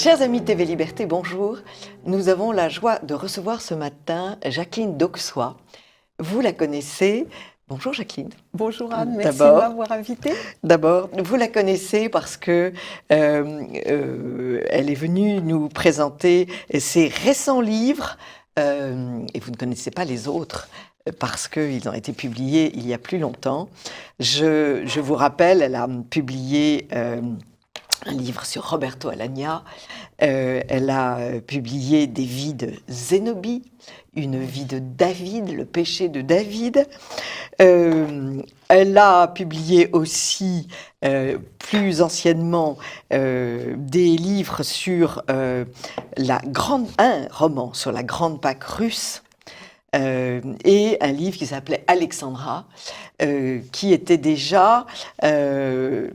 Chers amis TV Liberté, bonjour. Nous avons la joie de recevoir ce matin Jacqueline d'Auxois. Vous la connaissez. Bonjour Jacqueline. Bonjour Anne, merci de m'avoir invitée. D'abord, vous la connaissez parce que elle est venue nous présenter ses récents livres et vous ne connaissez pas les autres parce qu'ils ont été publiés il y a plus longtemps. Je vous rappelle, elle a publié un livre sur Roberto Alagna. Elle a publié des vies de Zénobie, une vie de David, le péché de David. Elle a publié aussi, plus anciennement, des livres sur un roman sur la Grande Pâque russe. Et un livre qui s'appelait Alexandra, qui était déjà un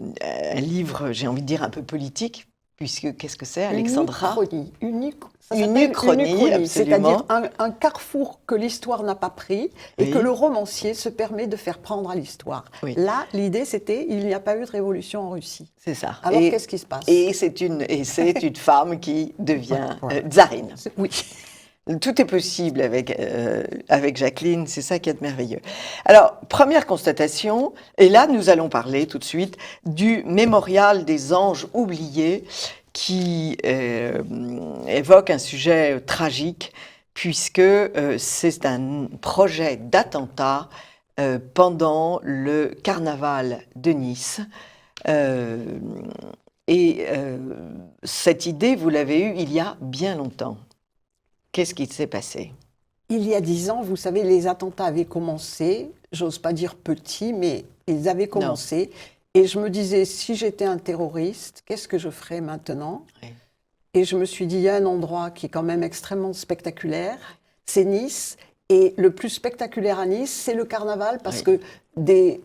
livre, j'ai envie de dire, un peu politique, puisque qu'est-ce que c'est, Alexandra ? Une uchronie, c'est-à-dire un carrefour que l'histoire n'a pas pris et que le romancier se permet de faire prendre à l'histoire. Oui. Là, l'idée, c'était il n'y a pas eu de révolution en Russie. C'est ça. Alors, qu'est-ce qui se passe ? Et c'est une femme qui devient tsarine. Oui. Tout est possible avec Jacqueline, c'est ça qui est merveilleux. Alors, première constatation, et là nous allons parler tout de suite du Mémorial des anges oubliés qui évoque un sujet tragique puisque c'est un projet d'attentat pendant le carnaval de Nice. Cette idée, vous l'avez eue il y a bien longtemps. Qu'est-ce qui s'est passé ? Il y a 10 ans, vous savez, les attentats avaient commencé, j'ose pas dire petits, mais ils avaient commencé. Non. Et je me disais, si j'étais un terroriste, qu'est-ce que je ferais maintenant ? Oui. Et je me suis dit, il y a un endroit qui est quand même extrêmement spectaculaire, c'est Nice. Et le plus spectaculaire à Nice, c'est le carnaval, parce que des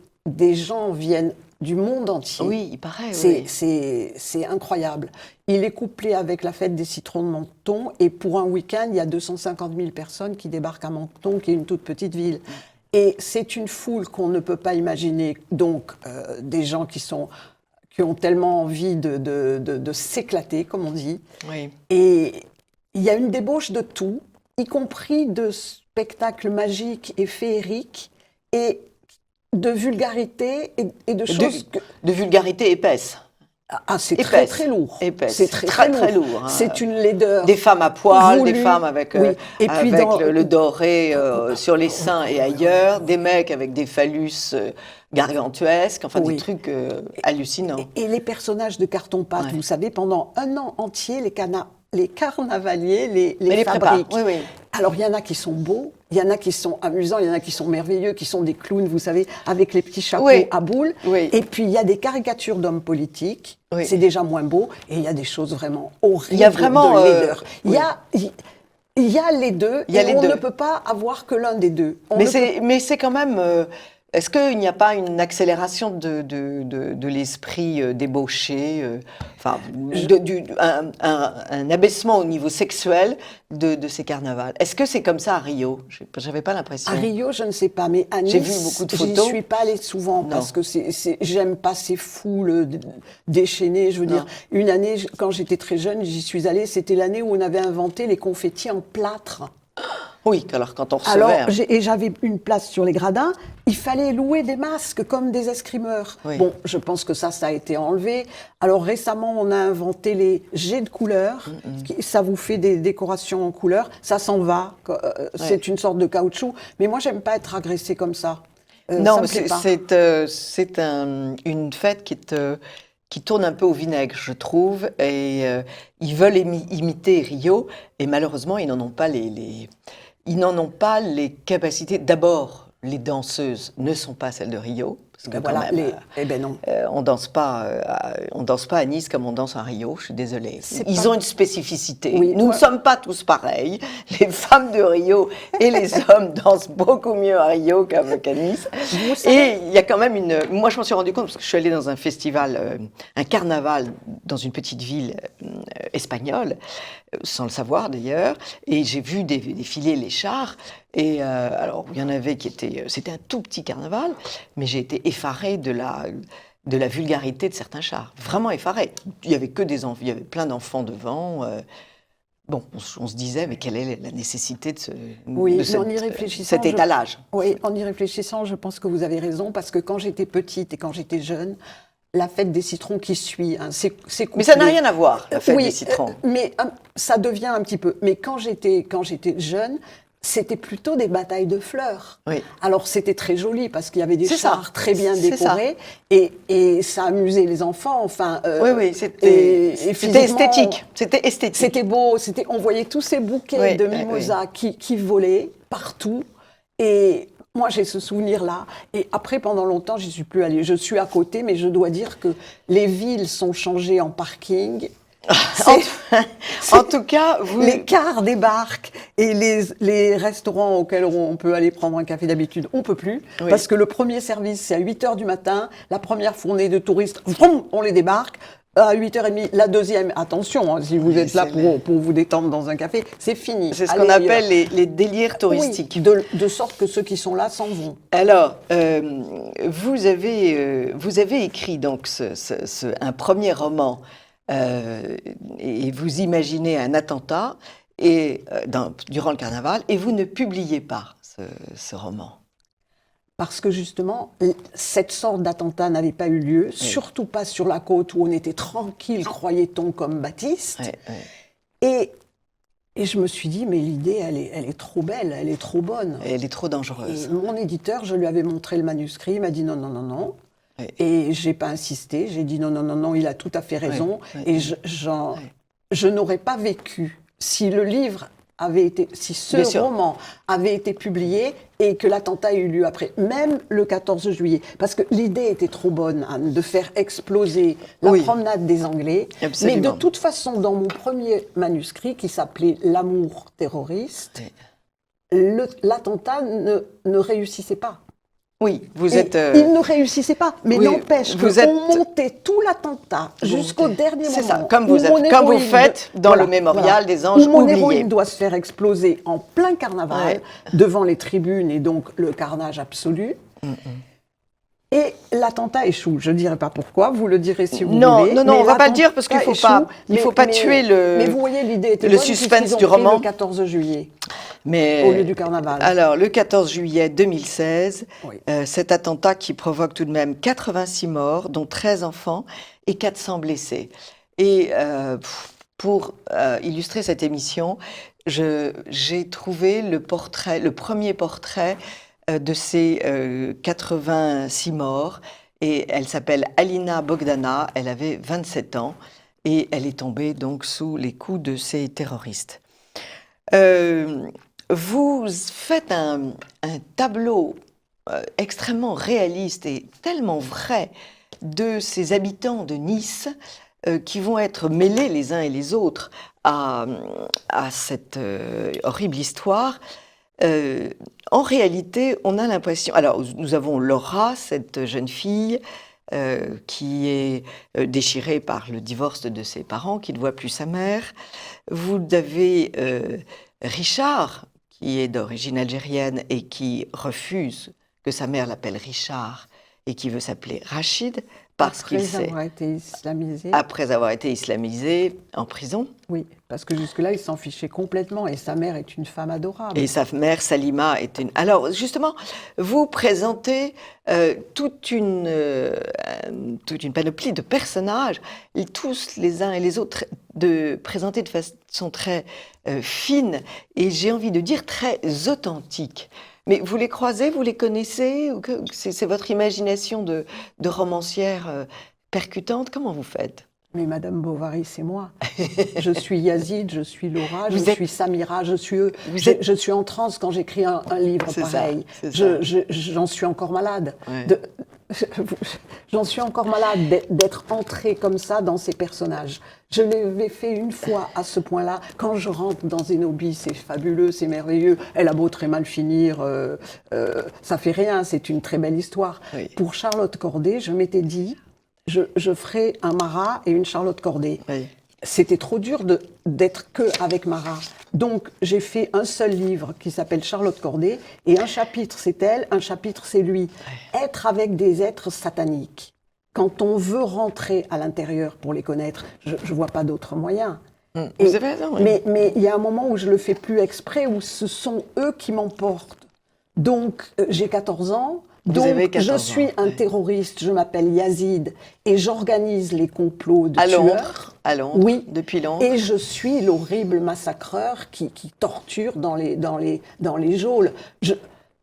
gens viennent du monde entier. Oui, il paraît. C'est incroyable. Il est couplé avec la fête des citrons de Menton et pour un week-end, il y a 250 000 personnes qui débarquent à Menton, qui est une toute petite ville. Et c'est une foule qu'on ne peut pas imaginer. Donc, des gens qui ont tellement envie de s'éclater, comme on dit. Oui. Et il y a une débauche de tout, y compris de spectacles magiques et féeriques. Et de vulgarité et de choses... De vulgarité épaisse. Ah, c'est très, très lourd. Épaisse. C'est très lourd. Hein. C'est une laideur. Des femmes à poil, des femmes avec, oui. Et puis le doré sur les seins et ailleurs, des mecs avec des phallus gargantuesques, enfin des trucs hallucinants. Et les personnages de carton-pâte, vous savez, pendant un an entier, les carnavaliers les fabriquent. Oui. Alors, il y en a qui sont beaux, il y en a qui sont amusants, il y en a qui sont merveilleux, qui sont des clowns, vous savez, avec les petits chapeaux à boules. Oui. Et puis, il y a des caricatures d'hommes politiques, c'est déjà moins beau, et il y a des choses vraiment horribles. Il y a vraiment de laideur. Il y a les deux, ne peut pas avoir que l'un des deux. Mais c'est quand même... Est-ce qu'il n'y a pas une accélération de l'esprit débauché, un abaissement au niveau sexuel de ces carnavals? Est-ce que c'est comme ça à Rio? J'avais pas l'impression. À Rio, je ne sais pas, mais à Nice, j'ai vu beaucoup de photos. J'y suis pas allée souvent parce que j'aime pas ces foules déchaînées. Je veux dire, une année, quand j'étais très jeune, j'y suis allée. C'était l'année où on avait inventé les confettis en plâtre. Oui, alors quand on recevait... Alors, j'avais une place sur les gradins, il fallait louer des masques comme des escrimeurs. Oui. Bon, je pense que ça a été enlevé. Alors récemment, on a inventé les jets de couleurs. Ça vous fait des décorations en couleurs. Ça s'en va. C'est une sorte de caoutchouc. Mais moi, j'aime pas être agressée comme ça. Non, c'est une fête qui tourne un peu au vinaigre, je trouve. Et ils veulent imiter Rio. Et malheureusement, ils n'en ont pas Ils n'en ont pas les capacités. D'abord, les danseuses ne sont pas celles de Rio. Parce que voilà, on danse pas à Nice comme on danse à Rio, je suis désolée. Ils ont une spécificité. Oui, nous ne sommes pas tous pareils. Les femmes de Rio et les hommes dansent beaucoup mieux à Rio qu'à Nice. Et il y a quand même moi, je m'en suis rendu compte parce que je suis allée dans un festival, un carnaval dans une petite ville espagnole, sans le savoir d'ailleurs, et j'ai vu défiler les chars. Et alors, il y en avait c'était un tout petit carnaval, mais j'ai été effarée de de la vulgarité de certains chars. Vraiment effaré. Il y avait que des enfants, il y avait plein d'enfants devant. Bon, on se disait, mais quelle est la nécessité de, cet étalage? Oui, en y réfléchissant, je pense que vous avez raison, parce que quand j'étais petite et quand j'étais jeune, la fête des citrons qui suit, hein, c'est couplé. Mais ça n'a rien à voir, la fête des citrons. Mais ça devient un petit peu. Mais quand j'étais jeune, c'était plutôt des batailles de fleurs. Oui. Alors c'était très joli parce qu'il y avait des chars très bien décorés et ça amusait les enfants. Enfin, oui, c'était esthétique. C'était esthétique. C'était beau. On voyait tous ces bouquets de mimosas qui volaient partout. Et moi, j'ai ce souvenir-là. Et après, pendant longtemps, j'y suis plus allée. Je suis à côté, mais je dois dire que les villes sont changées en parking. En tout cas, les cars débarquent et les restaurants auxquels on peut aller prendre un café d'habitude, on peut plus. Oui. Parce que le premier service, c'est à 8h du matin. La première fournée de touristes, on les débarque. À 8h30, la deuxième, attention, hein, si vous êtes là pour vous détendre dans un café, c'est fini. C'est ce qu'on appelle les délires touristiques. Oui, de sorte que ceux qui sont là s'en vont. Alors, vous avez écrit donc un premier roman et vous imaginez un attentat durant le carnaval et vous ne publiez pas ce roman. Parce que justement, cette sorte d'attentat n'avait pas eu lieu, surtout pas sur la côte où on était tranquille, croyait-on, comme Baptiste. Et je me suis dit, mais l'idée, elle est trop belle, elle est trop bonne. Et elle est trop dangereuse. Et mon éditeur, je lui avais montré le manuscrit, il m'a dit non, non, non, non. Et j'ai pas insisté, j'ai dit non, non, non, non, il a tout à fait raison. Et je n'aurais pas vécu si le livre si ce roman avait été publié et que l'attentat ait eu lieu après, même le 14 juillet. Parce que l'idée était trop bonne, Anne, de faire exploser la promenade des Anglais. Absolument. Mais de toute façon, dans mon premier manuscrit, qui s'appelait L'amour terroriste, l'attentat ne réussissait pas. Oui, vous êtes... Il ne réussissait pas, mais n'empêche qu'on montait tout l'attentat jusqu'au dernier moment. C'est ça, comme vous faites dans le mémorial des anges oubliés. Où mon héroïne doit se faire exploser en plein carnaval, devant les tribunes, et donc le carnage absolu. Et l'attentat échoue. Je ne dirai pas pourquoi, vous le direz si vous voulez. Non, on ne va pas le dire parce qu'il ne faut pas tuer mais vous voyez, l'idée était le suspense du roman. Le 14 juillet. Mais, au lieu du carnaval. Alors, le 14 juillet 2016, cet attentat qui provoque tout de même 86 morts, dont 13 enfants et 400 blessés. Et pour illustrer cette émission, j'ai trouvé le premier portrait de ces 86 morts. Et elle s'appelle Alina Bogdana, elle avait 27 ans et elle est tombée donc sous les coups de ces terroristes. Vous faites un tableau extrêmement réaliste et tellement vrai de ces habitants de Nice qui vont être mêlés les uns et les autres à cette horrible histoire. En réalité, on a l'impression... Alors, nous avons Laura, cette jeune fille qui est déchirée par le divorce de ses parents, qui ne voit plus sa mère. Vous avez Richard, qui est d'origine algérienne et qui refuse que sa mère l'appelle Richard et qui veut s'appeler Rachid parce qu'il sait... Après avoir été islamisé en prison. Oui, parce que jusque-là, il s'en fichait complètement et sa mère est une femme adorable. Et sa mère, Salima, est une... Alors, justement, vous présentez toute une panoplie de personnages, tous les uns et les autres, présentés de façon très fine et, j'ai envie de dire, très authentique. Mais vous les croisez, vous les connaissez, ou c'est votre imagination de romancière percutante? Comment vous faites? Mais Madame Bovary, c'est moi. Je suis Yazid, je suis Laura, je suis Samira, je suis en transe quand j'écris un livre pareil. J'en suis encore malade. Ouais. J'en suis encore malade d'être entrée comme ça dans ces personnages. Je l'avais fait une fois à ce point-là. Quand je rentre dans Zénobie, c'est fabuleux, c'est merveilleux. Elle a beau très mal finir, ça fait rien, c'est une très belle histoire. Oui. Pour Charlotte Corday, je m'étais dit, je ferai un Marat et une Charlotte Corday. Oui. C'était trop dur d'être que avec Marat. Donc, j'ai fait un seul livre qui s'appelle Charlotte Corday, et un chapitre c'est elle, un chapitre c'est lui. Être avec des êtres sataniques. quand on veut rentrer à l'intérieur pour les connaître, je ne vois pas d'autre moyen. Vous avez raison. Oui. Mais il y a un moment où je le fais plus exprès, où ce sont eux qui m'emportent. Donc, j'ai 14 ans. Vous avez Donc, 14 je ans, suis un terroriste, je m'appelle Yazid, et j'organise les complots de tueurs. À Londres, Oui. depuis Londres. Et je suis l'horrible massacreur qui torture dans les geôles.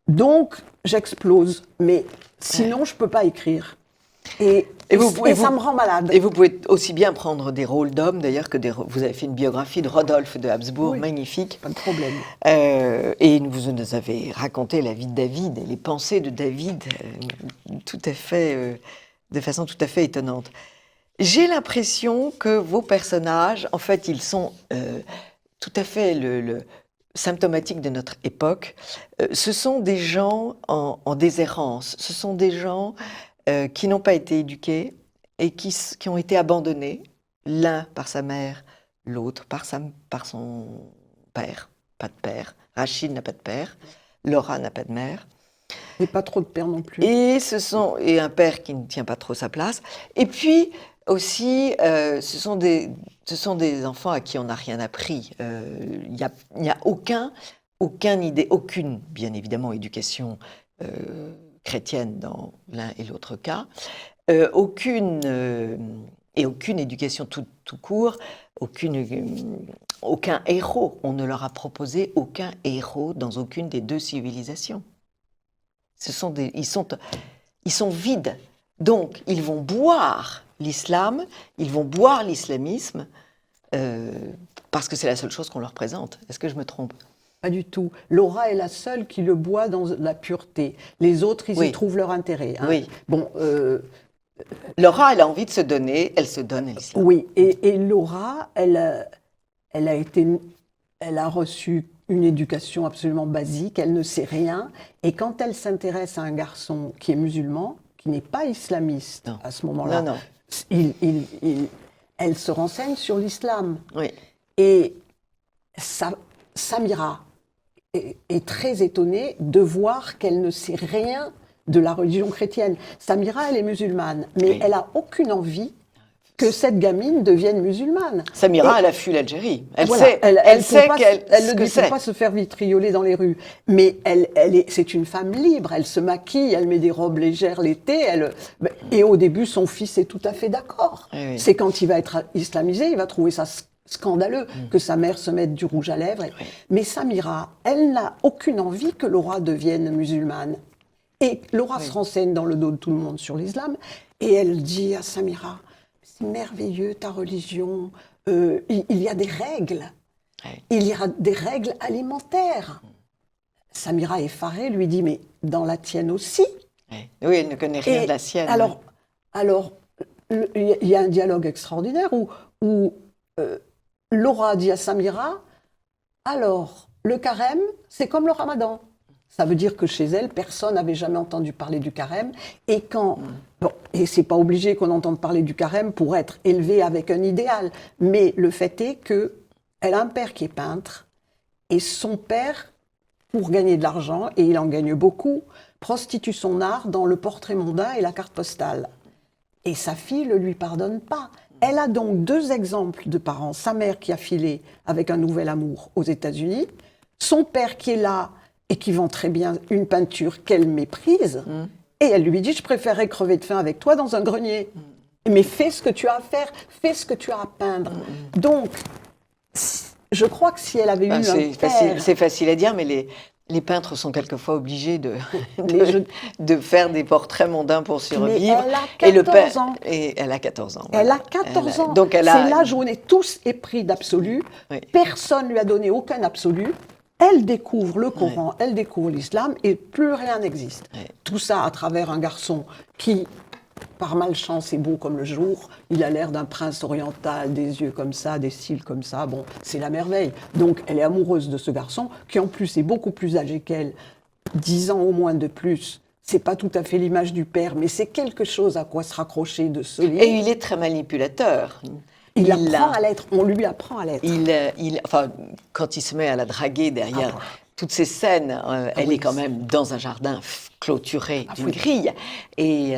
Donc, j'explose. Mais sinon, je ne peux pas écrire. Et ça me rend malade. Et vous pouvez aussi bien prendre des rôles d'hommes, d'ailleurs, que vous avez fait une biographie de Rodolphe de Habsbourg, Oui, magnifique. pas de problème. Et vous nous avez raconté la vie de David et les pensées de David, tout à fait, de façon tout à fait étonnante. J'ai l'impression que vos personnages, en fait, ils sont tout à fait symptomatiques de notre époque. Ce sont des gens en déshérence. Ce sont des gens qui n'ont pas été éduqués et qui ont été abandonnés, l'un par sa mère, l'autre par son père. Pas de père. Rachid n'a pas de père. Laura n'a pas de mère. Et pas trop de père non plus. Et un père qui ne tient pas trop sa place. Et puis aussi, ce sont des enfants à qui on n'a rien appris. Il n'y a aucune, bien évidemment, éducation chrétienne dans l'un et l'autre cas, aucune éducation tout court, aucun héros. On ne leur a proposé aucun héros dans aucune des deux civilisations. Ils sont vides. Donc, ils vont boire l'islam, ils vont boire l'islamisme, parce que c'est la seule chose qu'on leur présente. Est-ce que je me trompe ? Pas du tout. Laura est la seule qui le boit dans la pureté. Les autres, ils y trouvent leur intérêt. Hein. Oui. Bon, Laura, elle a envie de se donner, elle se donne à l'islam. Oui, et Laura, elle a reçu une éducation absolument basique, elle ne sait rien. Et quand elle s'intéresse à un garçon qui est musulman, qui n'est pas islamiste à ce moment-là, elle se renseigne sur l'islam. Oui. Et Samira est très étonnée de voir qu'elle ne sait rien de la religion chrétienne. Samira, elle est musulmane, mais elle n'a aucune envie que cette gamine devienne musulmane. Samira, elle a fui l'Algérie. Elle ne peut pas se faire vitrioler dans les rues. Mais c'est une femme libre. Elle se maquille, elle met des robes légères l'été. Et au début, son fils est tout à fait d'accord. Oui. C'est quand il va être islamisé, il va trouver ça scandaleux que sa mère se mette du rouge à lèvres. Oui. Mais Samira, elle n'a aucune envie que Laura devienne musulmane. Et Laura se renseigne dans le dos de tout le monde sur l'islam. Et elle dit à Samira... C'est merveilleux ta religion, il y a des règles, il y a des règles alimentaires. Samira, effarée, lui dit, mais dans la tienne aussi. Oui, elle ne connaît rien de la sienne. Alors, il y a un dialogue extraordinaire où Laura dit à Samira, alors, le carême, c'est comme le ramadan. Ça veut dire que chez elle, personne n'avait jamais entendu parler du carême. Et et c'est pas obligé qu'on entende parler du carême pour être élevé avec un idéal. Mais le fait est qu'elle a un père qui est peintre. Et son père, pour gagner de l'argent, et il en gagne beaucoup, prostitue son art dans le portrait mondain et la carte postale. Et sa fille ne lui pardonne pas. Elle a donc deux exemples de parents. Sa mère qui a filé avec un nouvel amour aux États-Unis. Son père qui est là et qui vend très bien une peinture qu'elle méprise. Et elle lui dit, je préférerais crever de faim avec toi dans un grenier. Mais fais ce que tu as à faire, fais ce que tu as à peindre. Donc, je crois que si elle avait eu un père... C'est facile à dire, mais les peintres sont quelquefois obligés de faire des portraits mondains pour survivre. Mais elle a 14 ans. Et elle a 14 ans. Elle a 14 ans. Donc c'est l'âge où on est tous épris d'absolu. Oui. Personne ne lui a donné aucun absolu. Elle découvre le Coran, elle découvre l'islam et plus rien n'existe. Tout ça à travers un garçon qui, par malchance, est beau comme le jour. Il a l'air d'un prince oriental, des yeux comme ça, des cils comme ça. Bon, c'est la merveille. Donc, elle est amoureuse de ce garçon qui, en plus, est beaucoup plus âgé qu'elle, 10 ans au moins de plus. C'est pas tout à fait l'image du père, mais c'est quelque chose à quoi se raccrocher de solide. Et il est très manipulateur. Il apprend à l'être, on lui apprend à l'être. Quand il se met à la draguer derrière, toutes ces scènes, elle oui, est quand même dans un jardin clôturé d'une oui. grille, et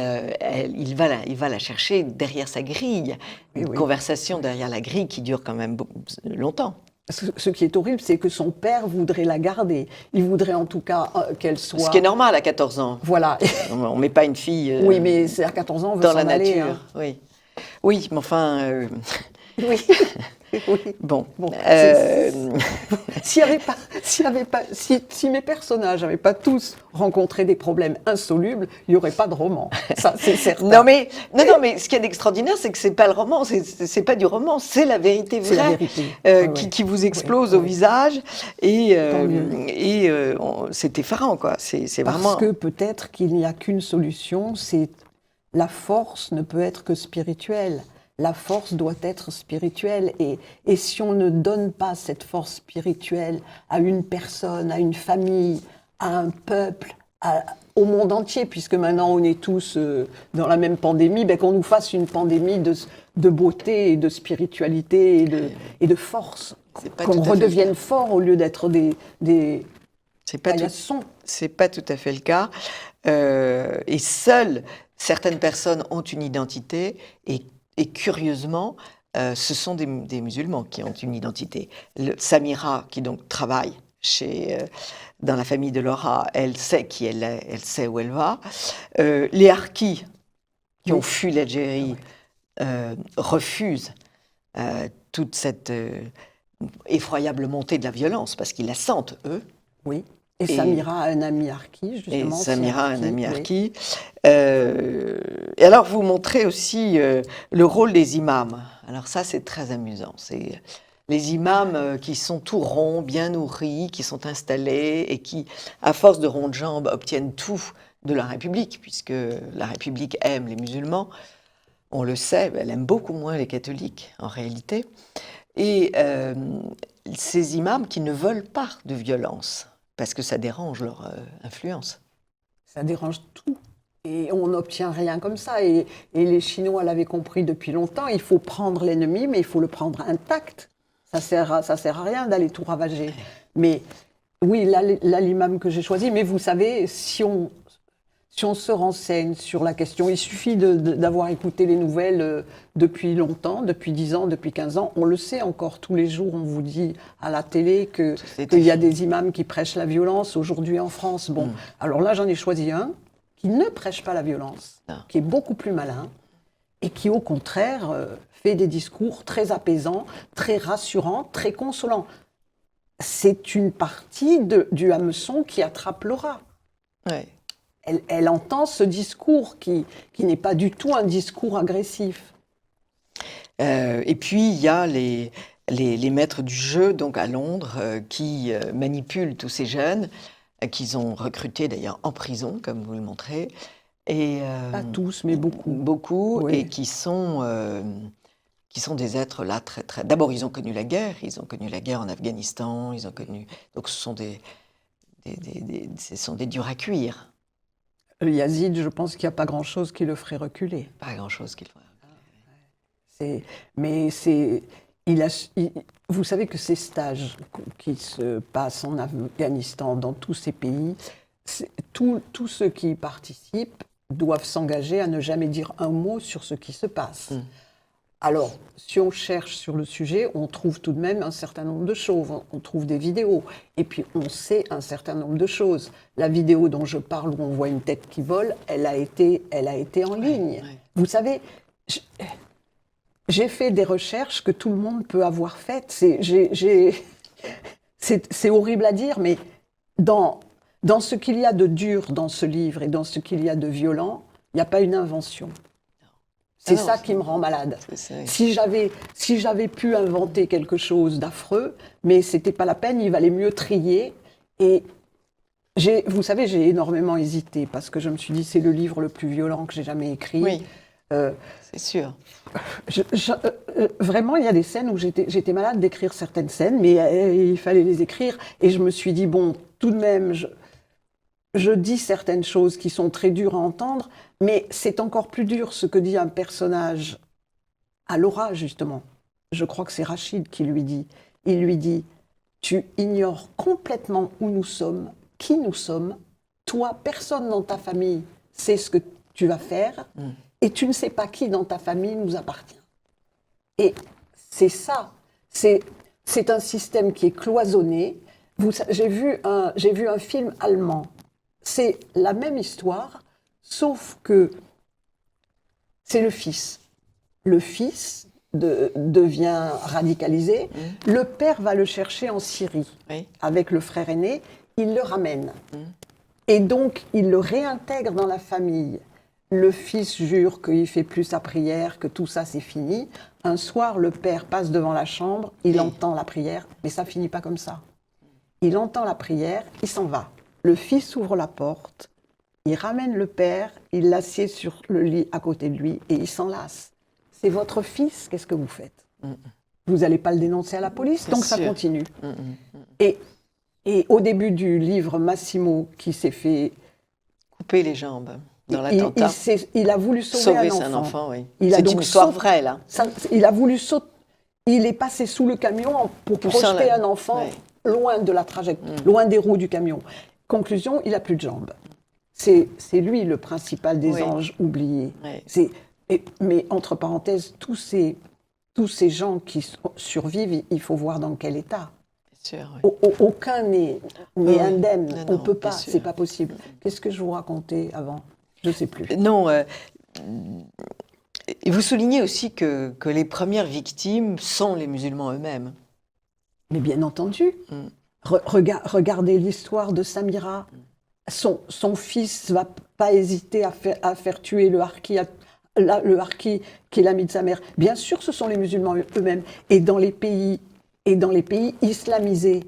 il va la chercher derrière sa grille. Oui, Une oui. conversation derrière la grille qui dure quand même longtemps. Ce qui est horrible, c'est que son père voudrait la garder. Il voudrait en tout cas qu'elle soit... Ce qui est normal à 14 ans. Voilà. On ne met pas une fille Oui, mais c'est à 14 ans, on veut dans s'en la aller. nature. Hein. Oui. Oui, mais enfin, Oui. Oui. bon. Bon, si mes personnages n'avaient pas tous rencontré des problèmes insolubles, il n'y aurait pas de roman. Ça, c'est certain. Non mais ce qu'il y a d'extraordinaire, c'est que c'est pas le roman, c'est pas du roman, c'est la vérité C'est la vraie vérité. Ouais, ouais. qui vous explose Ouais, au ouais. visage, et Tant mieux. c'est effarant, quoi. C'est Parce vraiment. que peut-être qu'il n'y a qu'une solution, c'est la force ne peut être que spirituelle. La force doit être spirituelle. Et si on ne donne pas cette force spirituelle à une personne, à une famille, à un peuple, au monde entier, puisque maintenant on est tous dans la même pandémie, ben qu'on nous fasse une pandémie de beauté et de spiritualité et de force. C'est pas Qu'on tout à fait redevienne fort au lieu d'être des C'est pas paillassons. c'est pas tout à fait le cas. Et seules certaines personnes ont une identité, et curieusement, ce sont des musulmans qui ont une identité. Samira, qui donc travaille dans la famille de Laura, elle sait qui elle est, elle sait où elle va. Les Harkis, qui ont Oui. fui l'Algérie, refusent toute cette effroyable montée de la violence, parce qu'ils la sentent, eux. Oui. Et Samira a un ami harki, justement. Et Samira, un ami oui. harki. Et alors, vous montrez aussi le rôle des imams. Alors ça, c'est très amusant. C'est les imams qui sont tout ronds, bien nourris, qui sont installés et qui, à force de ronds de jambes, obtiennent tout de la République, puisque la République aime les musulmans. On le sait, elle aime beaucoup moins les catholiques, en réalité. Et ces imams qui ne veulent pas de violence, parce que ça dérange leur influence. Ça dérange tout. Et on n'obtient rien comme ça. Et les Chinois l'avaient compris depuis longtemps. Il faut prendre l'ennemi, mais il faut le prendre intact. Ça sert à rien d'aller tout ravager. Mais oui, là l'imam que j'ai choisi. Mais vous savez, si on se renseigne sur la question, il suffit d'avoir écouté les nouvelles depuis longtemps, depuis 10 ans, depuis 15 ans. On le sait encore, tous les jours, on vous dit à la télé qu'il y a des imams qui prêchent la violence aujourd'hui en France. Bon, alors là, j'en ai choisi un qui ne prêche pas la violence, qui est beaucoup plus malin et qui, au contraire, fait des discours très apaisants, très rassurants, très consolants. C'est une partie du hameçon qui attrape Laura. Ouais. Elle entend ce discours qui n'est pas du tout un discours agressif. Et puis, il y a les maîtres du jeu, donc à Londres, qui manipulent tous ces jeunes, qu'ils ont recrutés d'ailleurs en prison, comme vous le montrez. Et, Pas tous, mais beaucoup. Beaucoup, Oui. et qui sont des êtres là très, très... D'abord, ils ont connu la guerre en Afghanistan, ils ont connu... Donc, ce sont des durs à cuire. Le Yazid, je pense qu'il n'y a pas grand-chose qui le ferait reculer. Pas grand-chose qu'il ferait. Vous savez que ces stages qui se passent en Afghanistan, dans tous ces pays, tous ceux qui y participent doivent s'engager à ne jamais dire un mot sur ce qui se passe. Alors, si on cherche sur le sujet, on trouve tout de même un certain nombre de choses. On trouve des vidéos. Et puis, on sait un certain nombre de choses. La vidéo dont je parle, où on voit une tête qui vole, elle a été en ligne. Ouais. Vous savez, j'ai fait des recherches que tout le monde peut avoir faites. C'est horrible à dire, mais dans ce qu'il y a de dur dans ce livre et dans ce qu'il y a de violent, il n'y a pas une invention. C'est ça qui me rend malade. Si j'avais pu inventer quelque chose d'affreux, mais c'était pas la peine, il valait mieux trier. Et vous savez, j'ai énormément hésité parce que je me suis dit c'est le livre le plus violent que j'ai jamais écrit. Oui, c'est sûr. Vraiment, il y a des scènes où j'étais malade d'écrire certaines scènes, mais il fallait les écrire. Et je me suis dit bon, tout de même, je dis certaines choses qui sont très dures à entendre, mais c'est encore plus dur ce que dit un personnage à Laura, justement. Je crois que c'est Rachid qui lui dit. Il lui dit tu ignores complètement où nous sommes, qui nous sommes. Toi, personne dans ta famille sait ce que tu vas faire et tu ne sais pas qui dans ta famille nous appartient. Et c'est ça, c'est un système qui est cloisonné. J'ai vu un film allemand. C'est la même histoire, sauf que c'est le fils. Le fils devient radicalisé. Le père va le chercher en Syrie avec le frère aîné. Il le ramène. Et donc, il le réintègre dans la famille. Le fils jure qu'il ne fait plus sa prière, que tout ça c'est fini. Un soir, le père passe devant la chambre, il entend la prière, mais ça ne finit pas comme ça. Il entend la prière, il s'en va. Le fils ouvre la porte, il ramène le père, il l'assied sur le lit à côté de lui et il s'en lasse. C'est votre fils, qu'est-ce que vous faites? Vous n'allez pas le dénoncer à la police, donc ça continue. Et au début du livre, Massimo, qui s'est fait couper les jambes dans l'attentat, il a voulu sauver un enfant. Oui. C'est une histoire vraie, là. Il a voulu sauter. Il est passé sous le camion pour projeter un enfant loin de la trajectoire, loin des roues du camion. Conclusion, il n'a plus de jambes. C'est lui le principal des anges oubliés. Mais entre parenthèses, tous ces gens qui survivent, il faut voir dans quel état. Sûr, aucun n'est indemne. On ne peut pas, c'est pas possible. Qu'est-ce que je vous racontais avant? Je ne sais plus. Non. Et vous soulignez aussi que les premières victimes sont les musulmans eux-mêmes. Mais bien entendu. Regardez l'histoire de Samira. Son fils ne va pas hésiter à faire tuer le harki qui est l'ami de sa mère. Bien sûr, ce sont les musulmans eux-mêmes. Et dans les pays islamisés,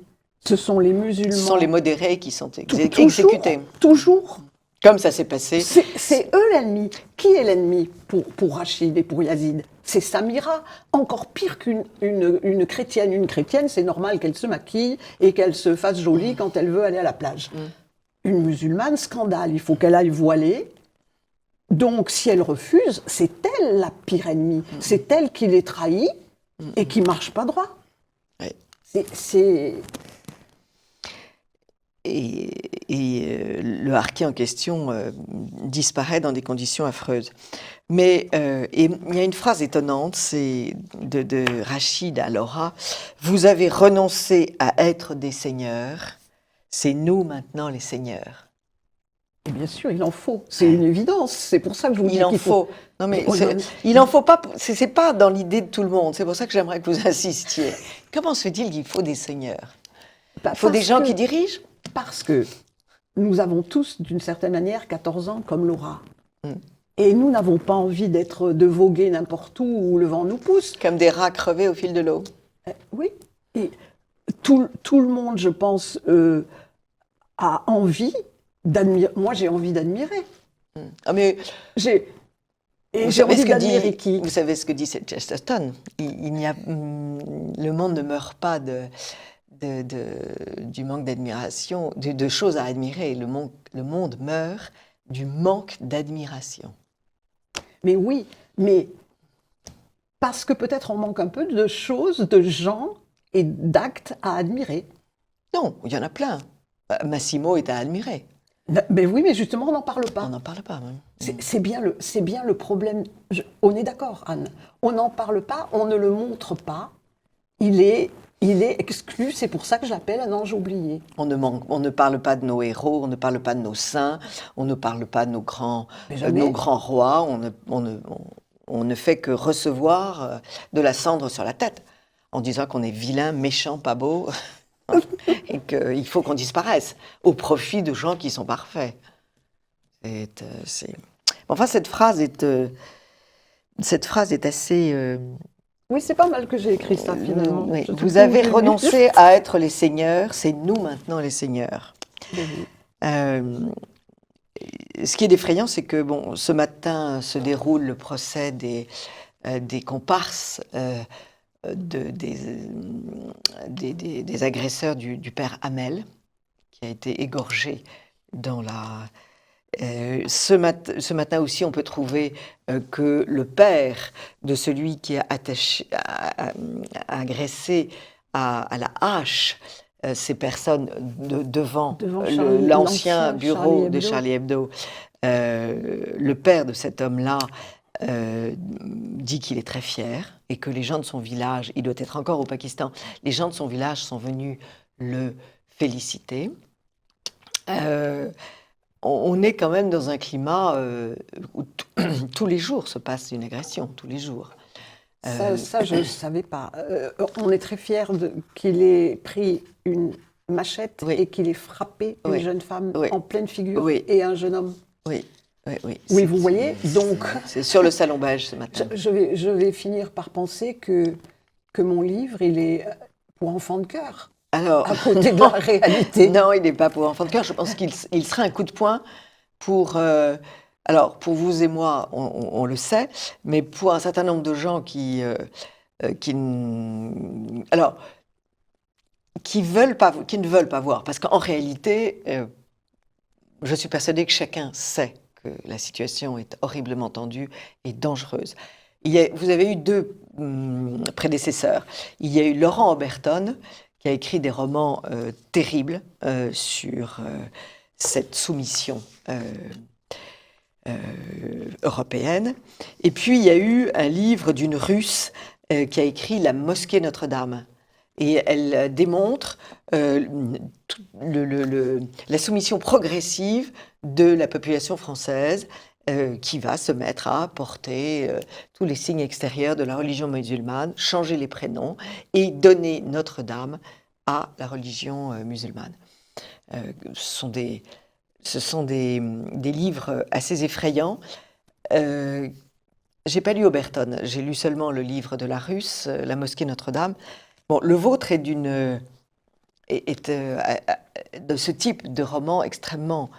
ce sont les musulmans. Ce sont les modérés qui sont exécutés. Toujours. Comme ça s'est passé. C'est eux l'ennemi. Qui est l'ennemi pour Rachid et pour Yazid? C'est Samira. Encore pire qu'une chrétienne. Une chrétienne, c'est normal qu'elle se maquille et qu'elle se fasse jolie quand elle veut aller à la plage. Une musulmane, scandale. Il faut qu'elle aille voilée. Donc, si elle refuse, c'est elle la pire ennemie. C'est elle qui les trahit et qui ne marche pas droit. Et le harki en question disparaît dans des conditions affreuses. Mais il y a une phrase étonnante, c'est de Rachid à Laura. « Vous avez renoncé à être des seigneurs, c'est nous maintenant les seigneurs. » Et bien sûr, il en faut. C'est une évidence. C'est pour ça que je vous dis qu'il faut. Non, mais il en faut pas. C'est pas dans l'idée de tout le monde. C'est pour ça que j'aimerais que vous insistiez. Comment se fait-il qu'il faut des seigneurs? Il faut des gens qui dirigent? Parce que nous avons tous, d'une certaine manière, 14 ans comme Laura. Et nous n'avons pas envie de voguer n'importe où le vent nous pousse. Comme des rats crevés au fil de l'eau. Oui. Et tout le monde, je pense, a envie d'admirer. Moi, j'ai envie d'admirer. Ah, mais j'ai envie d'admirer qui? Vous savez ce que dit Chesterton. Le monde ne meurt pas du manque d'admiration, de choses à admirer. Le monde meurt du manque d'admiration. Mais oui, mais parce que peut-être on manque un peu de choses, de gens et d'actes à admirer. Non, il y en a plein. Massimo est à admirer. Mais oui, mais justement, on n'en parle pas. On n'en parle pas, même. C'est bien le problème. On est d'accord, Anne. On n'en parle pas, on ne le montre pas. Il est exclu, c'est pour ça que je l'appelle un ange oublié. On ne parle pas de nos héros, on ne parle pas de nos saints, on ne parle pas de nos grands rois, on ne fait que recevoir de la cendre sur la tête, en disant qu'on est vilain, méchant, pas beau, et qu'il faut qu'on disparaisse, au profit de gens qui sont parfaits. Enfin, cette phrase est assez... Oui, c'est pas mal que j'ai écrit ça, finalement. Oui. Vous avez renoncé à être les seigneurs, c'est nous maintenant les seigneurs. Ce qui est effrayant, c'est que ce matin se déroule le procès des comparses des agresseurs du père Hamel, qui a été égorgé dans la... Ce matin aussi, on peut trouver que le père de celui qui a agressé à la hache ces personnes devant l'ancien l'ancien bureau Charlie de Hebdo. Charlie Hebdo. Le père de cet homme-là dit qu'il est très fier et que les gens de son village, il doit être encore au Pakistan, les gens de son village sont venus le féliciter. On est quand même dans un climat où tous les jours se passe une agression, tous les jours. Ça, je ne savais pas. On est très fiers qu'il ait pris une machette Oui. et qu'il ait frappé une Oui. jeune femme Oui. en pleine figure Oui. et un jeune homme. Oui, oui, oui. Oui, vous voyez, donc C'est sur le salon beige ce matin. je vais finir par penser que mon livre, il est pour enfants de cœur, Alors, à côté de la réalité. non, il n'est pas pour enfants de cœur. Je pense qu'il sera un coup de poing pour... alors, pour vous et moi, on le sait, mais pour un certain nombre de gens qui ne veulent pas voir. Parce qu'en réalité, je suis persuadée que chacun sait que la situation est horriblement tendue et dangereuse. Vous avez eu deux prédécesseurs. Il y a eu Laurent Oberton, qui a écrit des romans terribles sur cette soumission européenne. Et puis, il y a eu un livre d'une Russe qui a écrit La mosquée Notre-Dame. Et elle démontre la soumission progressive de la population française qui va se mettre à porter tous les signes extérieurs de la religion musulmane, changer les prénoms et donner Notre-Dame à la religion musulmane. Ce sont des livres assez effrayants. J'ai pas lu Oberton, j'ai lu seulement le livre de la Russe, La mosquée Notre-Dame. Bon, le vôtre est de ce type de roman extrêmement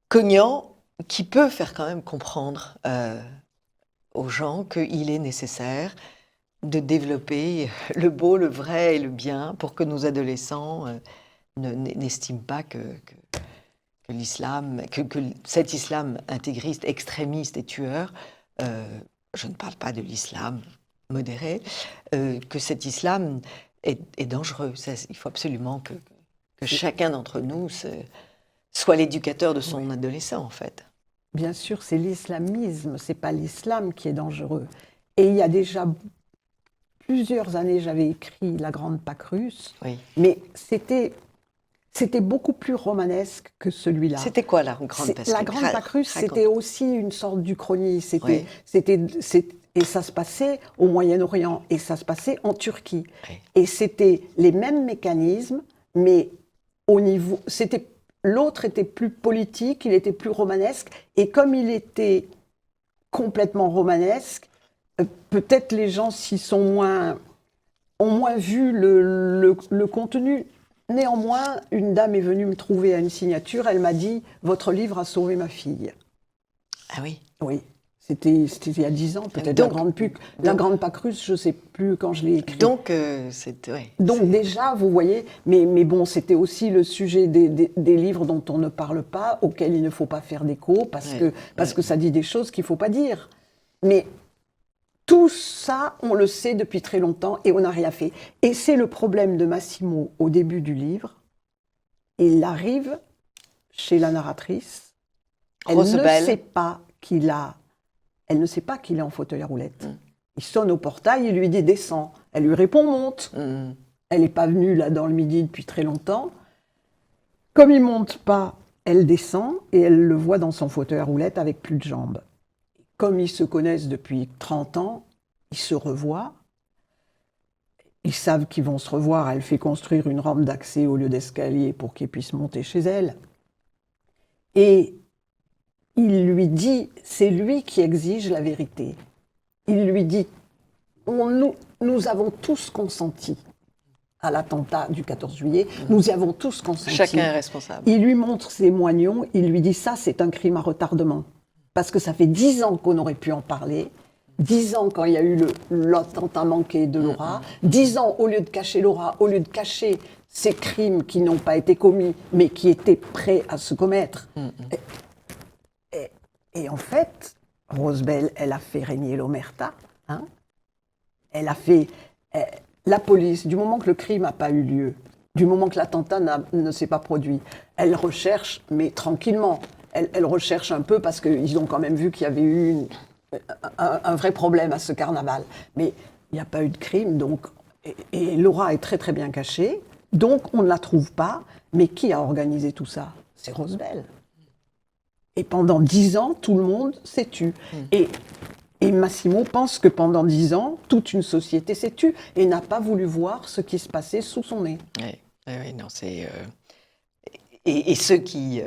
cognant qui peut faire quand même comprendre aux gens qu'il est nécessaire de développer le beau, le vrai et le bien pour que nos adolescents n'estiment pas que l'islam, que cet islam intégriste, extrémiste et tueur, je ne parle pas de l'islam modéré, que cet islam est dangereux. Il faut absolument que chacun d'entre nous soit l'éducateur de son adolescent, en fait. Bien sûr, c'est l'islamisme, c'est pas l'islam qui est dangereux. Et il y a déjà plusieurs années, j'avais écrit La Grande Pâque russe, Oui. mais c'était beaucoup plus romanesque que celui-là. C'était quoi la Grande Pâque? La Grande Pâque russe, c'était aussi une sorte d'Uchronie. Oui. Et ça se passait au Moyen-Orient, et ça se passait en Turquie. Oui. Et c'était les mêmes mécanismes, mais au niveau... L'autre était plus politique, il était plus romanesque, et comme il était complètement romanesque, peut-être les gens ont moins vu le contenu. Néanmoins, une dame est venue me trouver à une signature, elle m'a dit « Votre livre a sauvé ma fille ». Ah oui. Oui, c'était il y a 10 ans, peut-être. La Grande Pâque russe, je ne sais plus quand je l'ai écrit. Donc, déjà, vous voyez, mais bon, c'était aussi le sujet des livres dont on ne parle pas, auxquels il ne faut pas faire d'écho, parce que ça dit des choses qu'il ne faut pas dire. Mais tout ça, on le sait depuis très longtemps et on n'a rien fait. Et c'est le problème de Massimo au début du livre. Il arrive chez la narratrice. Elle ne sait pas qu'il est en fauteuil à roulettes. Il sonne au portail, il lui dit « Descends ». Elle lui répond « Monte ». Elle n'est pas venue là dans le midi depuis très longtemps. Comme il ne monte pas, elle descend et elle le voit dans son fauteuil à roulettes avec plus de jambes. Comme ils se connaissent depuis 30 ans, ils se revoient. Ils savent qu'ils vont se revoir. Elle fait construire une rampe d'accès au lieu d'escalier pour qu'il puisse monter chez elle. Et il lui dit, c'est lui qui exige la vérité. Il lui dit, nous avons tous consenti à l'attentat du 14 juillet, nous y avons tous consenti. Chacun est responsable. Il lui montre ses moignons, il lui dit, ça c'est un crime à retardement. Parce que ça fait 10 ans qu'on aurait pu en parler, 10 ans quand il y a eu l'attentat manqué de Laura, 10 ans au lieu de cacher Laura, au lieu de cacher ces crimes qui n'ont pas été commis, mais qui étaient prêts à se commettre. Et en fait, Rosebell, elle a fait régner l'omerta. Hein, elle a fait... La police, du moment que le crime n'a pas eu lieu, du moment que l'attentat ne s'est pas produit, elle recherche, mais tranquillement. Elle recherche un peu parce qu'ils ont quand même vu qu'il y avait eu un vrai problème à ce carnaval. Mais il n'y a pas eu de crime, donc, et Laura est très très bien cachée, donc on ne la trouve pas. Mais qui a organisé tout ça? C'est Rosebel. Et pendant 10 ans, tout le monde s'est tu. Et Massimo pense que pendant 10 ans, toute une société s'est tue et n'a pas voulu voir ce qui se passait sous son nez. Oui, oui, non, c'est... Et ceux qui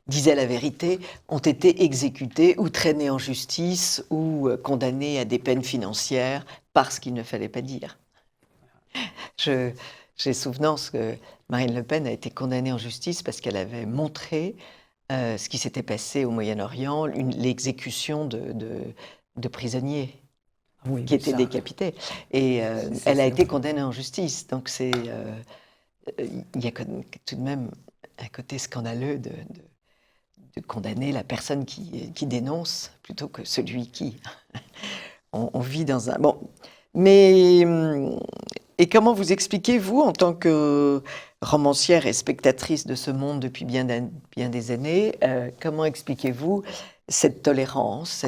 disaient la vérité ont été exécutés ou traînés en justice ou condamnés à des peines financières parce qu'il ne fallait pas dire. J'ai souvenance que Marine Le Pen a été condamnée en justice parce qu'elle avait montré ce qui s'était passé au Moyen-Orient, l'exécution de prisonniers Oui, qui étaient décapités. Et elle a été condamnée en justice. Donc il y a tout de même un côté scandaleux de condamner la personne qui dénonce plutôt que celui qui... on vit dans un... Bon, mais... Et comment vous expliquez, vous, en tant que romancière et spectatrice de ce monde depuis bien des années, comment expliquez-vous cette tolérance,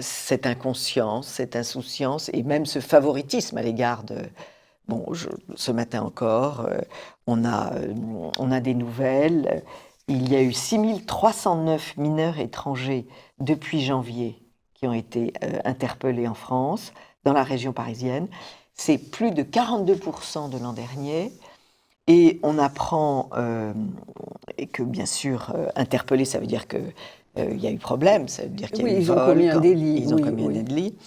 cette inconscience, cette insouciance et même ce favoritisme à l'égard de... Bon, ce matin encore, on a des nouvelles. Il y a eu 6309 mineurs étrangers depuis janvier qui ont été interpellés en France, dans la région parisienne. C'est plus de 42% de l'an dernier. Et on apprend et que, bien sûr, interpellés, ça veut dire qu'il y a eu problème, ça veut dire qu'il y a eu ils ont commis un délit. Ils ont commis un délit.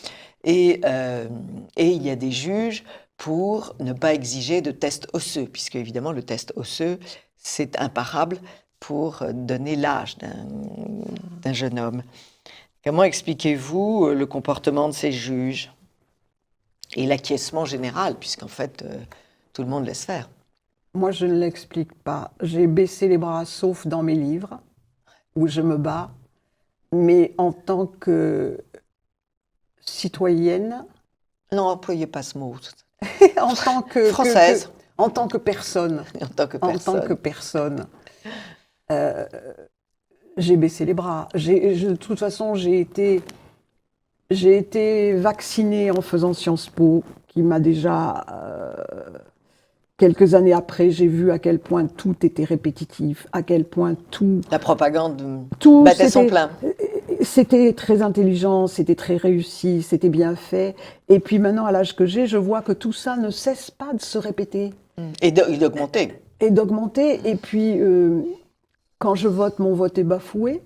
Et il y a des juges pour ne pas exiger de test osseux, puisque évidemment le test osseux, c'est imparable pour donner l'âge d'un jeune homme. Comment expliquez-vous le comportement de ces juges et l'acquiescement général, puisqu'en fait, tout le monde laisse faire? Moi, je ne l'explique pas. J'ai baissé les bras, sauf dans mes livres, où je me bats. Mais en tant que citoyenne... Non, employez pas ce mot. en tant que Française. En tant que personne. En tant que personne. J'ai baissé les bras. De toute façon, j'ai été vaccinée en faisant Sciences Po, qui m'a déjà... quelques années après, j'ai vu à quel point tout était répétitif, à quel point tout... La propagande battait son plein. C'était très intelligent, c'était très réussi, c'était bien fait. Et puis maintenant, à l'âge que j'ai, je vois que tout ça ne cesse pas de se répéter. Et d'augmenter. Et d'augmenter. Et puis, quand je vote, mon vote est bafoué.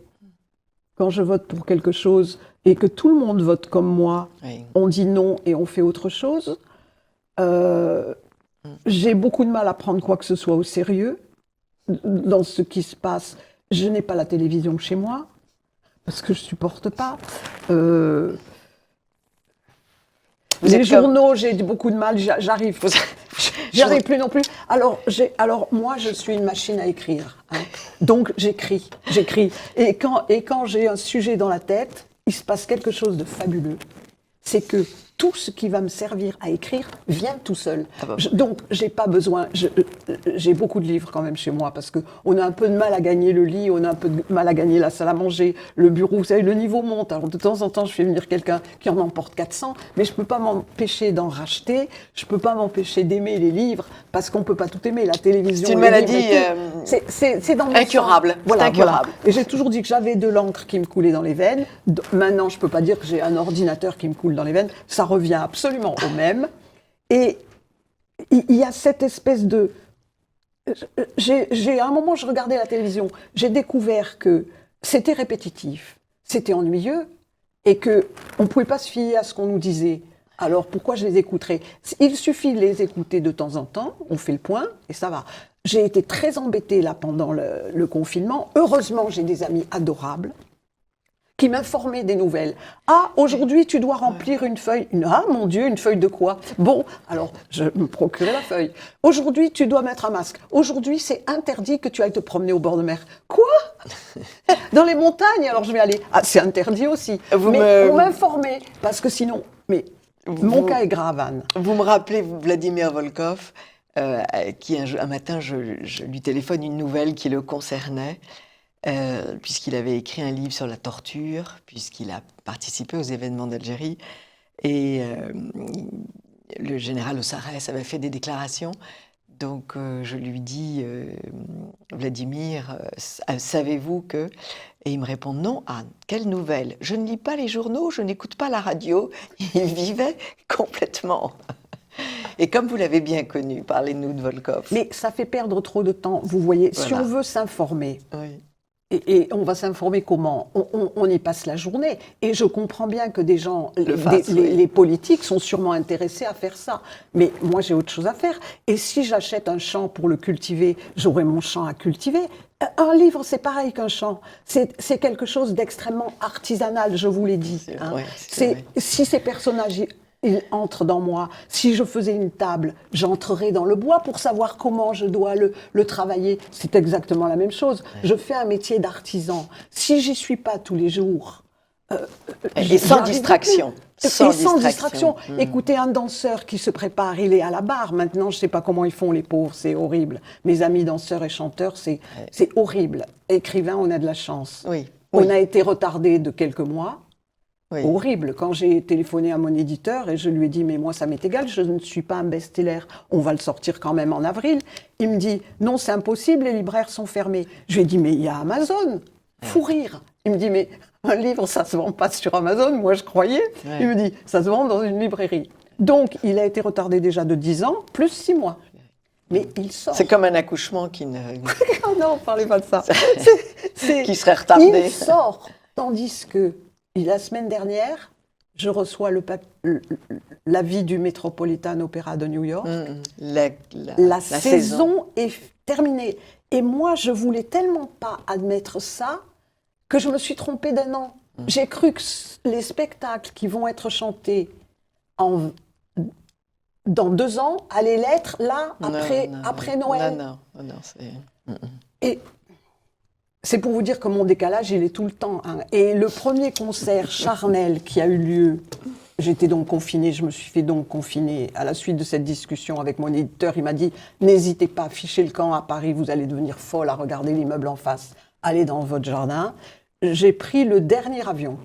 Quand je vote pour quelque chose et que tout le monde vote comme moi, oui. On dit non et on fait autre chose. J'ai beaucoup de mal à prendre quoi que ce soit au sérieux dans ce qui se passe. Je n'ai pas la télévision chez moi parce que je supporte pas. Les journaux, j'ai beaucoup de mal. J'arrive plus non plus. Alors moi, je suis une machine à écrire. Hein. Donc j'écris. Et quand j'ai un sujet dans la tête, il se passe quelque chose de fabuleux. C'est que tout ce qui va me servir à écrire vient tout seul. Donc, j'ai pas besoin... J'ai beaucoup de livres quand même chez moi parce qu'on a un peu de mal à gagner le lit, on a un peu de mal à gagner la salle à manger, le bureau. Vous savez, le niveau monte. Alors, de temps en temps, je fais venir quelqu'un qui en emporte 400, mais je peux pas m'empêcher d'en racheter, je peux pas m'empêcher d'aimer les livres parce qu'on peut pas tout aimer. La télévision... C'est une maladie c'est dans incurable. Voilà, incurable. Voilà. Et j'ai toujours dit que j'avais de l'encre qui me coulait dans les veines. Maintenant, je peux pas dire que j'ai un ordinateur qui me coule dans les veines. Ça revient absolument au même. Et il y a cette espèce de... À un moment, je regardais la télévision, j'ai découvert que c'était répétitif, c'était ennuyeux, et qu'on ne pouvait pas se fier à ce qu'on nous disait. Alors, pourquoi je les écouterais? Il suffit de les écouter de temps en temps, on fait le point, et ça va. J'ai été très embêtée là pendant le confinement. Heureusement, j'ai des amis adorables qui m'informaient des nouvelles. Ah, aujourd'hui, tu dois remplir une feuille. Ah, mon Dieu, une feuille de quoi? Bon, alors, je me procurais la feuille. Aujourd'hui, tu dois mettre un masque. Aujourd'hui, c'est interdit que tu ailles te promener au bord de mer. Quoi? Dans les montagnes, alors je vais aller. Ah, c'est interdit aussi. On m'informait, parce que sinon... Mais Mon cas est grave, Anne. Vous me rappelez Vladimir Volkov, qui un matin, je lui téléphone une nouvelle qui le concernait, puisqu'il avait écrit un livre sur la torture, puisqu'il a participé aux événements d'Algérie. Et le général Ossarès avait fait des déclarations. Donc je lui dis, Vladimir, savez-vous que... Et il me répond, non, Anne, quelle nouvelle? Je ne lis pas les journaux, je n'écoute pas la radio. Il vivait complètement. Et comme vous l'avez bien connu, parlez-nous de Volkov. Mais ça fait perdre trop de temps, vous voyez. Voilà. Si on veut s'informer, Oui. et on va s'informer comment? On y passe la journée. Et je comprends bien que des gens, fassent, oui. les politiques sont sûrement intéressés à faire ça. Mais moi, j'ai autre chose à faire. Et si j'achète un champ pour le cultiver, j'aurai mon champ à cultiver. Un livre, c'est pareil qu'un champ. C'est quelque chose d'extrêmement artisanal, je vous l'ai dit. Hein. Ouais, Si ces personnages... Ils entrent dans moi. Si je faisais une table, j'entrerais dans le bois pour savoir comment je dois le travailler. C'est exactement la même chose. Ouais. Je fais un métier d'artisan. Si j'y suis pas tous les jours... et sans distraction. Sans distraction. Écoutez, un danseur qui se prépare, il est à la barre. Maintenant, je ne sais pas comment ils font, les pauvres, c'est horrible. Mes amis danseurs et chanteurs, c'est horrible. Écrivain, on a de la chance. Oui. On a été retardé de quelques mois. Oui. Horrible. Quand j'ai téléphoné à mon éditeur et je lui ai dit « mais moi ça m'est égal, je ne suis pas un best-seller, on va le sortir quand même en avril », il me dit « non, c'est impossible, les libraires sont fermés ». Je lui ai dit « mais il y a Amazon, fou rire ». Il me dit « mais un livre, ça se vend pas sur Amazon, moi je croyais ». Il me dit « ça se vend dans une librairie ». Donc il a été retardé déjà de 10 ans, plus 6 mois. Mais il sort. C'est comme un accouchement qui ne... Oh non, parlez pas de ça. Qui serait retardé. Il sort, tandis que la semaine dernière, je reçois l'avis du Metropolitan Opera de New York. La saison est terminée. Et moi, je voulais tellement pas admettre ça que je me suis trompée d'un an. J'ai cru que les spectacles qui vont être chantés dans 2 ans allaient l'être là, après Noël. Non, Et c'est pour vous dire que mon décalage, il est tout le temps. Hein. Et le premier concert charnel qui a eu lieu, j'étais donc confinée, je me suis fait donc confiner à la suite de cette discussion avec mon éditeur. Il m'a dit « n'hésitez pas à ficher le camp à Paris, vous allez devenir folle à regarder l'immeuble en face. Allez dans votre jardin ». J'ai pris le dernier avion.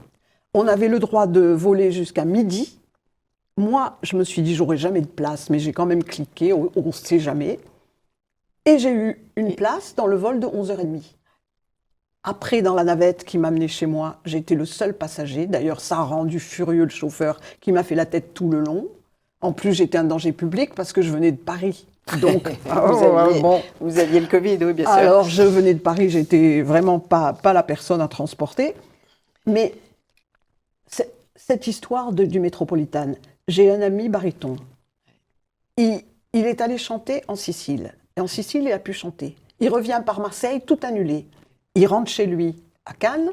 On avait le droit de voler jusqu'à midi. Moi, je me suis dit « j'aurai jamais de place », mais j'ai quand même cliqué, on ne sait jamais. Et j'ai eu une place dans le vol de 11h30. Après, dans la navette qui m'a amené chez moi, j'ai été le seul passager. D'ailleurs, ça a rendu furieux le chauffeur qui m'a fait la tête tout le long. En plus, j'étais un danger public parce que je venais de Paris. Donc, vous aviez le Covid, oui, bien sûr. Alors, je venais de Paris, j'étais vraiment pas la personne à transporter. Mais cette histoire du Métropolitain, j'ai un ami baryton. Il est allé chanter en Sicile. Et en Sicile, il a pu chanter. Il revient par Marseille, tout annulé. Il rentre chez lui à Cannes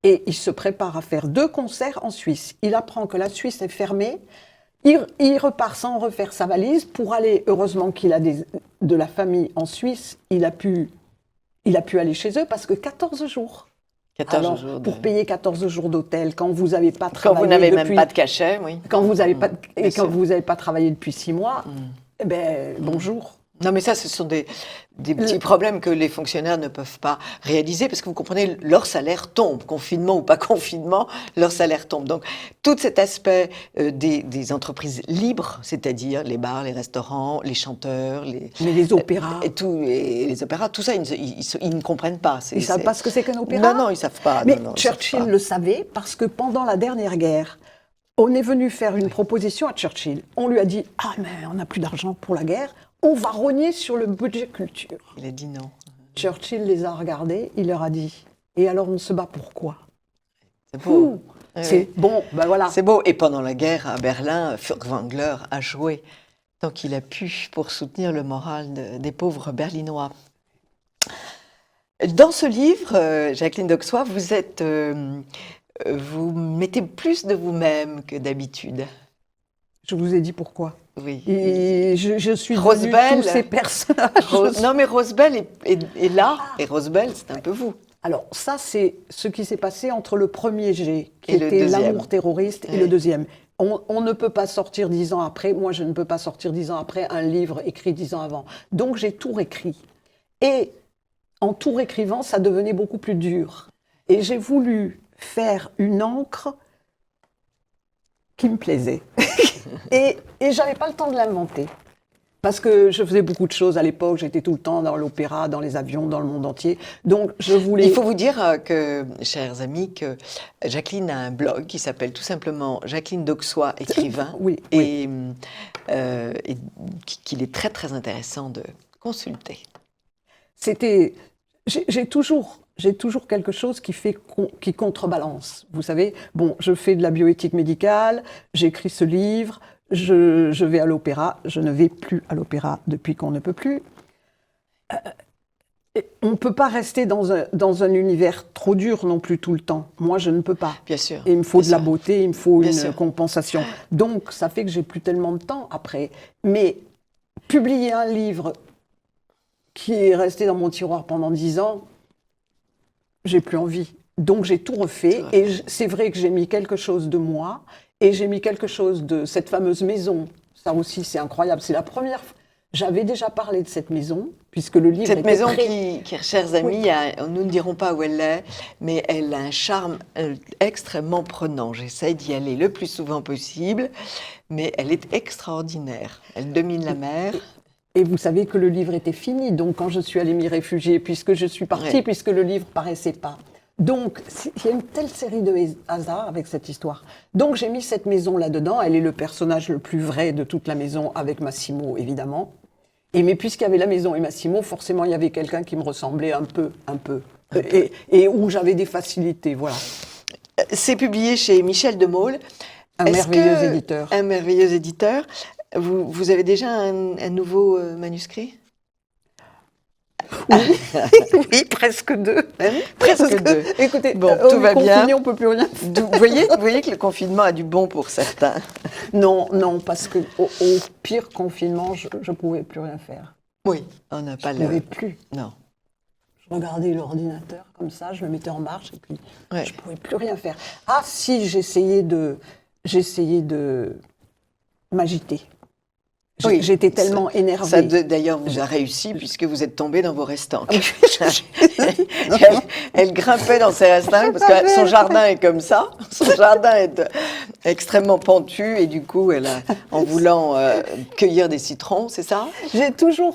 et il se prépare à faire 2 concerts en Suisse. Il apprend que la Suisse est fermée. Il repart sans refaire sa valise pour aller, heureusement qu'il a de la famille en Suisse, il a pu aller chez eux parce que 14 jours. 14 jours pour payer 14 jours d'hôtel, quand vous n'avez pas Quand travaillé vous n'avez même pas de cachet, oui. Quand vous n'avez pas travaillé depuis 6 mois, eh ben, bonjour. Non, mais ça, ce sont des petits problèmes que les fonctionnaires ne peuvent pas réaliser, parce que vous comprenez, leur salaire tombe, confinement ou pas confinement, leur salaire tombe. Donc, tout cet aspect des entreprises libres, c'est-à-dire les bars, les restaurants, les chanteurs, les opéras, les opéras, tout ça, ils ne comprennent pas. Ils ne savent pas ce que c'est qu'un opéra. Non, ils ne savent pas. Mais Churchill le savait, parce que pendant la dernière guerre, on est venu faire une proposition à Churchill. On lui a dit « Ah, mais on n'a plus d'argent pour la guerre. On va rogner sur le budget culture. » Il a dit non. Churchill les a regardés, il leur a dit « Et alors on se bat pourquoi ?» C'est beau. C'est bon, ben voilà. C'est beau. Et pendant la guerre, à Berlin, Furtwängler a joué tant qu'il a pu pour soutenir le moral des pauvres Berlinois. Dans ce livre, Jacqueline Dauxois, vous mettez plus de vous-même que d'habitude. Je vous ai dit pourquoi. Oui. Et je suis devenue tous ces personnages. Non, mais Rosebell est là, et Rosebell, c'est un peu vous. Alors ça, c'est ce qui s'est passé entre le premier G, qui Et le était deuxième. l'amour terroriste, et Ouais. le deuxième. On ne peut pas sortir 10 ans après, moi je ne peux pas sortir 10 ans après un livre écrit 10 ans avant. Donc j'ai tout réécrit. Et en tout réécrivant, ça devenait beaucoup plus dur. Et j'ai voulu faire une encre qui me plaisait. et j'avais pas le temps de l'inventer. Parce que je faisais beaucoup de choses à l'époque, j'étais tout le temps dans l'opéra, dans les avions, dans le monde entier. Donc je voulais... Il faut vous dire que, chers amis, que Jacqueline a un blog qui s'appelle tout simplement Jacqueline d'Auxois, écrivain, Oui, et qu'il est très très intéressant de consulter. C'était... J'ai toujours quelque chose qui contrebalance. Vous savez, bon, je fais de la bioéthique médicale, j'écris ce livre, je vais à l'opéra, je ne vais plus à l'opéra depuis qu'on ne peut plus. On ne peut pas rester dans un univers trop dur non plus tout le temps. Moi, je ne peux pas. Bien sûr. Et il me faut bien de la sûr. beauté, il me faut Bien une sûr. compensation. Donc, ça fait que j'ai plus tellement de temps après. Mais publier un livre qui est resté dans mon tiroir pendant 10 ans, j'ai plus envie. Donc, j'ai tout refait. Et c'est vrai que j'ai mis quelque chose de moi. Et j'ai mis quelque chose de cette fameuse maison. Ça aussi, c'est incroyable. C'est la première fois. J'avais déjà parlé de cette maison, puisque le livre Cette était maison très... qui, chers amis, nous ne dirons pas où elle est, mais elle a un charme extrêmement prenant. J'essaye d'y aller le plus souvent possible, mais elle est extraordinaire. Elle domine la mer. Et vous savez que le livre était fini, donc quand je suis allée m'y réfugier, puisque je suis partie, Ouais. puisque le livre paraissait pas. Donc, il y a une telle série de hasards avec cette histoire. Donc, j'ai mis cette maison là-dedans. Elle est le personnage le plus vrai de toute la maison, avec Massimo, évidemment. Mais puisqu'il y avait la maison et Massimo, forcément, il y avait quelqu'un qui me ressemblait un peu. Et où j'avais des facilités, voilà. C'est publié chez Michel de Maulle. Un merveilleux éditeur. Un merveilleux éditeur. Vous avez déjà un nouveau manuscrit? Oui, oui, presque deux. Presque deux. Écoutez, Bon, tout va bien. Confiné, on peut plus rien faire. Vous voyez que le confinement a du bon pour certains. Non, parce que au pire confinement, je ne pouvais plus rien faire. Oui, on n'a pas Je ne pouvais le... plus. Non. Je regardais l'ordinateur comme ça, je le mettais en marche et puis Ouais. je ne pouvais plus rien faire. Ah si, j'essayais de m'agiter. Oui, J'étais tellement énervée. Ça, d'ailleurs, vous a réussi puisque vous êtes tombé dans vos restants. Elle grimpait dans ses restants parce que son jardin est comme ça. Son jardin est extrêmement pentu et du coup, en voulant cueillir des citrons, c'est ça? J'ai toujours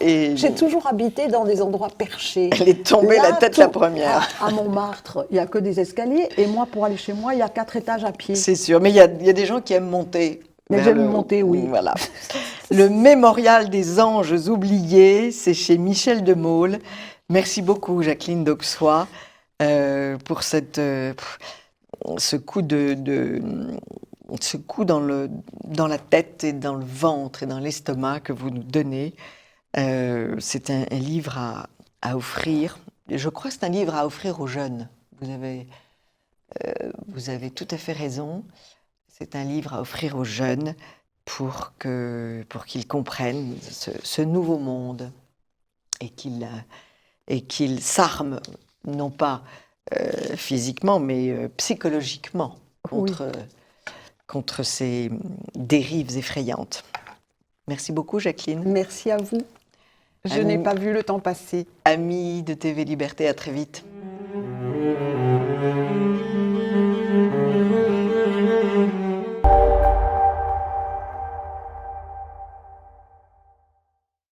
habité dans des endroits perchés. Elle est tombée Là, la tête la première. À Montmartre, il n'y a que des escaliers et moi, pour aller chez moi, il y a 4 étages à pied. C'est sûr, mais il y a des gens qui aiment monter. Mais j'aime monter, oui. Voilà. Le Mémorial des anges oubliés, c'est chez Michel de Maulle. Merci beaucoup, Jacqueline d'Auxois, pour ce coup ce coup dans la tête et dans le ventre et dans l'estomac que vous nous donnez. C'est un livre à offrir. Je crois que c'est un livre à offrir aux jeunes. Vous avez tout à fait raison. C'est un livre à offrir aux jeunes pour qu'ils comprennent ce nouveau monde et qu'ils s'arment, non pas physiquement, mais psychologiquement contre ces dérives effrayantes. Merci beaucoup, Jacqueline. Merci à vous. Je n'ai pas vu le temps passer. Amis de TV Liberté, à très vite.